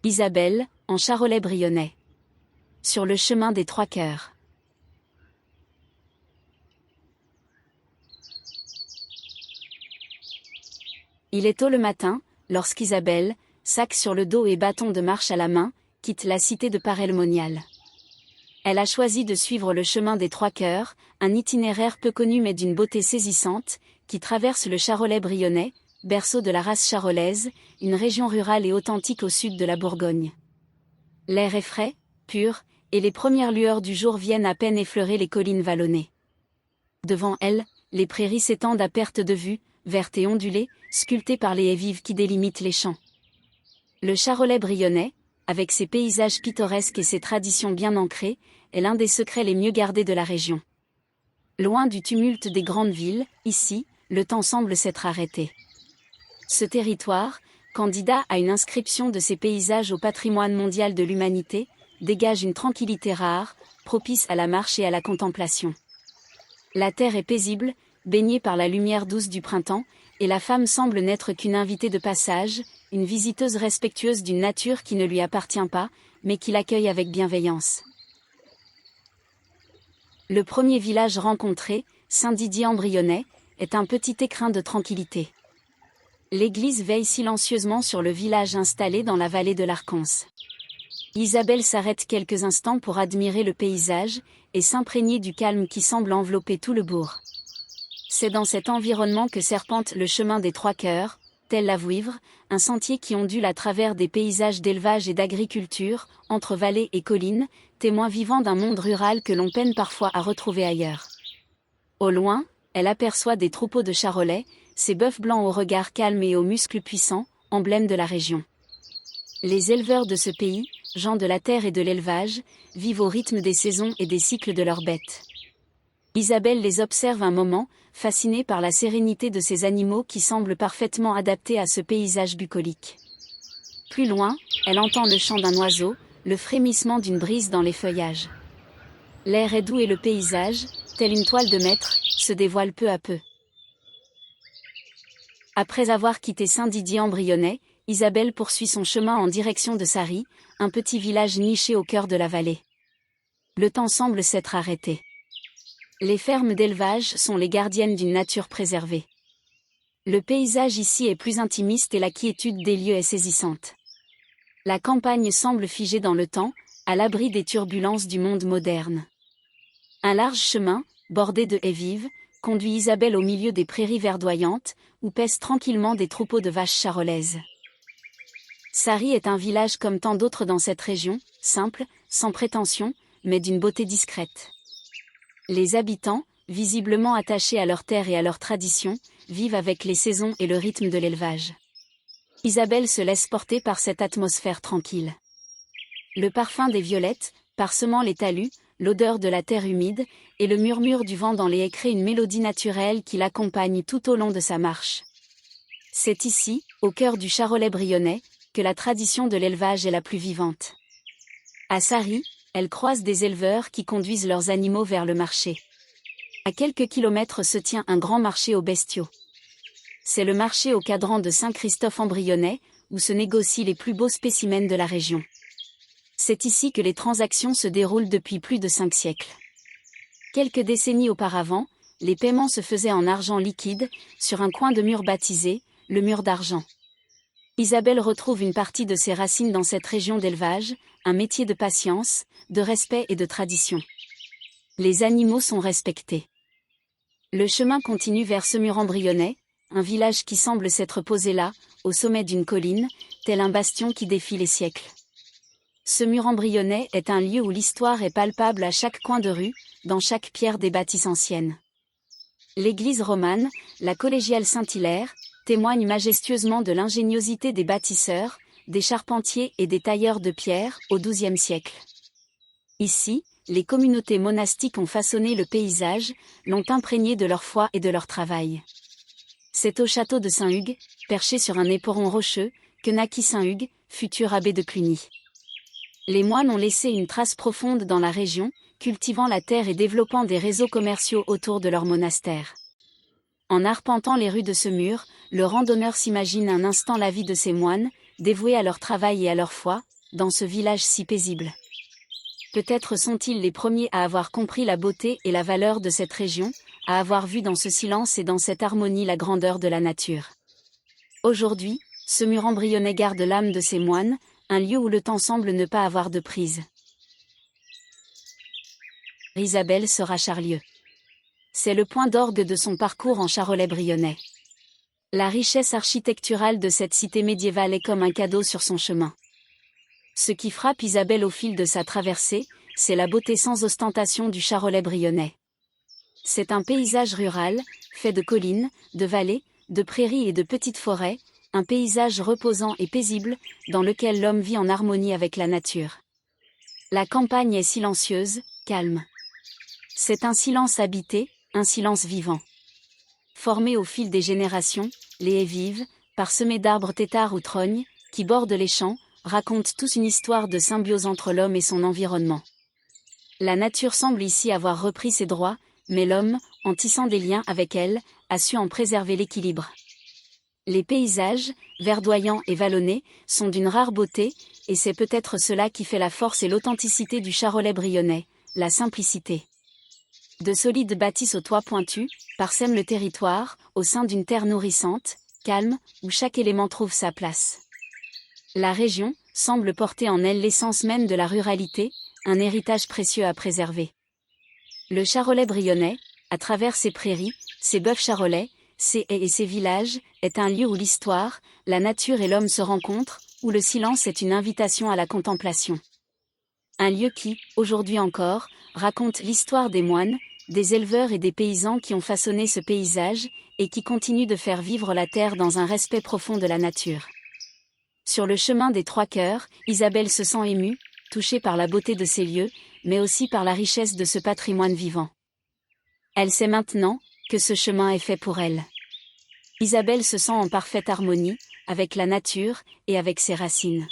Isabelle, en Charolais-Brionnais. Sur le chemin des Trois Cœurs. Il est tôt le matin, lorsqu'Isabelle, sac sur le dos et bâton de marche à la main, quitte la cité de Paray-le-Monial. Elle a choisi de suivre le chemin des Trois Cœurs, un itinéraire peu connu mais d'une beauté saisissante, qui traverse le Charolais-Brionnais, berceau de la race charolaise, une région rurale et authentique au sud de la Bourgogne. L'air est frais, pur, et les premières lueurs du jour viennent à peine effleurer les collines vallonnées. Devant elle, les prairies s'étendent à perte de vue, vertes et ondulées, sculptées par les haies vives qui délimitent les champs. Le Charolais-Brionnais, avec ses paysages pittoresques et ses traditions bien ancrées, est l'un des secrets les mieux gardés de la région. Loin du tumulte des grandes villes, ici, le temps semble s'être arrêté. Ce territoire, candidat à une inscription de ses paysages au patrimoine mondial de l'humanité, dégage une tranquillité rare, propice à la marche et à la contemplation. La terre est paisible, baignée par la lumière douce du printemps, et la femme semble n'être qu'une invitée de passage, une visiteuse respectueuse d'une nature qui ne lui appartient pas, mais qui l'accueille avec bienveillance. Le premier village rencontré, Saint-Didier-en-Brionnais, est un petit écrin de tranquillité. L'église veille silencieusement sur le village installé dans la vallée de l'Arconce. Isabelle s'arrête quelques instants pour admirer le paysage, et s'imprégner du calme qui semble envelopper tout le bourg. C'est dans cet environnement que serpente le chemin des Trois Cœurs, tel la Vouivre, un sentier qui ondule à travers des paysages d'élevage et d'agriculture, entre vallées et collines, témoin vivant d'un monde rural que l'on peine parfois à retrouver ailleurs. Au loin, elle aperçoit des troupeaux de charolais, ces bœufs blancs au regard calme et aux muscles puissants, emblèmes de la région. Les éleveurs de ce pays, gens de la terre et de l'élevage, vivent au rythme des saisons et des cycles de leurs bêtes. Isabelle les observe un moment, fascinée par la sérénité de ces animaux qui semblent parfaitement adaptés à ce paysage bucolique. Plus loin, elle entend le chant d'un oiseau, le frémissement d'une brise dans les feuillages. L'air est doux et le paysage, tel une toile de maître, se dévoile peu à peu. Après avoir quitté Saint-Didier-en-Brionnais, Isabelle poursuit son chemin en direction de Sary, un petit village niché au cœur de la vallée. Le temps semble s'être arrêté. Les fermes d'élevage sont les gardiennes d'une nature préservée. Le paysage ici est plus intimiste et la quiétude des lieux est saisissante. La campagne semble figée dans le temps, à l'abri des turbulences du monde moderne. Un large chemin, bordé de haies vives, conduit Isabelle au milieu des prairies verdoyantes, où paissent tranquillement des troupeaux de vaches charolaises. Sary est un village comme tant d'autres dans cette région, simple, sans prétention, mais d'une beauté discrète. Les habitants, visiblement attachés à leurs terres et à leurs traditions, vivent avec les saisons et le rythme de l'élevage. Isabelle se laisse porter par cette atmosphère tranquille. Le parfum des violettes, parsemant les talus, l'odeur de la terre humide, et le murmure du vent dans les haies créent une mélodie naturelle qui l'accompagne tout au long de sa marche. C'est ici, au cœur du Charolais-Brionnais, que la tradition de l'élevage est la plus vivante. À Sary, elle croise des éleveurs qui conduisent leurs animaux vers le marché. À quelques kilomètres se tient un grand marché aux bestiaux. C'est le marché au cadran de Saint-Christophe-en-Brionnais, où se négocient les plus beaux spécimens de la région. C'est ici que les transactions se déroulent depuis plus de 5 siècles. Quelques décennies auparavant, les paiements se faisaient en argent liquide, sur un coin de mur baptisé, le mur d'argent. Isabelle retrouve une partie de ses racines dans cette région d'élevage, un métier de patience, de respect et de tradition. Les animaux sont respectés. Le chemin continue vers Semur-en-Brionnais, un village qui semble s'être posé là, au sommet d'une colline, tel un bastion qui défie les siècles. Semur-en-Brionnais est un lieu où l'histoire est palpable à chaque coin de rue, dans chaque pierre des bâtisses anciennes. L'église romane, la collégiale Saint-Hilaire, témoigne majestueusement de l'ingéniosité des bâtisseurs, des charpentiers et des tailleurs de pierre, au XIIe siècle. Ici, les communautés monastiques ont façonné le paysage, l'ont imprégné de leur foi et de leur travail. C'est au château de Saint-Hugues, perché sur un éperon rocheux, que naquit Saint Hugues, futur abbé de Cluny. Les moines ont laissé une trace profonde dans la région, cultivant la terre et développant des réseaux commerciaux autour de leur monastère. En arpentant les rues de Semur, le randonneur s'imagine un instant la vie de ces moines, dévoués à leur travail et à leur foi, dans ce village si paisible. Peut-être sont-ils les premiers à avoir compris la beauté et la valeur de cette région, à avoir vu dans ce silence et dans cette harmonie la grandeur de la nature. Aujourd'hui, ce mur embryonnais garde l'âme de ses moines, un lieu où le temps semble ne pas avoir de prise. Isabelle sera Charlieu. C'est le point d'orgue de son parcours en Charolais-Brionnais. La richesse architecturale de cette cité médiévale est comme un cadeau sur son chemin. Ce qui frappe Isabelle au fil de sa traversée, c'est la beauté sans ostentation du Charolais-Brionnais. C'est un paysage rural, fait de collines, de vallées, de prairies et de petites forêts, un paysage reposant et paisible, dans lequel l'homme vit en harmonie avec la nature. La campagne est silencieuse, calme. C'est un silence habité, un silence vivant. Formé au fil des générations, les haies vives, parsemées d'arbres têtards ou trognes, qui bordent les champs, racontent tous une histoire de symbiose entre l'homme et son environnement. La nature semble ici avoir repris ses droits, mais l'homme, en tissant des liens avec elle, a su en préserver l'équilibre. Les paysages, verdoyants et vallonnés, sont d'une rare beauté, et c'est peut-être cela qui fait la force et l'authenticité du Charolais-Brionnais, la simplicité. De solides bâtisses aux toits pointus, parsèment le territoire, au sein d'une terre nourrissante, calme, où chaque élément trouve sa place. La région semble porter en elle l'essence même de la ruralité, un héritage précieux à préserver. Le Charolais-Brionnais, à travers ses prairies, ses bœufs charolais, ses haies et ses villages, est un lieu où l'histoire, la nature et l'homme se rencontrent, où le silence est une invitation à la contemplation. Un lieu qui, aujourd'hui encore, raconte l'histoire des moines, des éleveurs et des paysans qui ont façonné ce paysage, et qui continuent de faire vivre la terre dans un respect profond de la nature. Sur le chemin des Trois Cœurs, Isabelle se sent émue, touchée par la beauté de ces lieux, mais aussi par la richesse de ce patrimoine vivant. Elle sait maintenant que ce chemin est fait pour elle. Isabelle se sent en parfaite harmonie avec la nature et avec ses racines.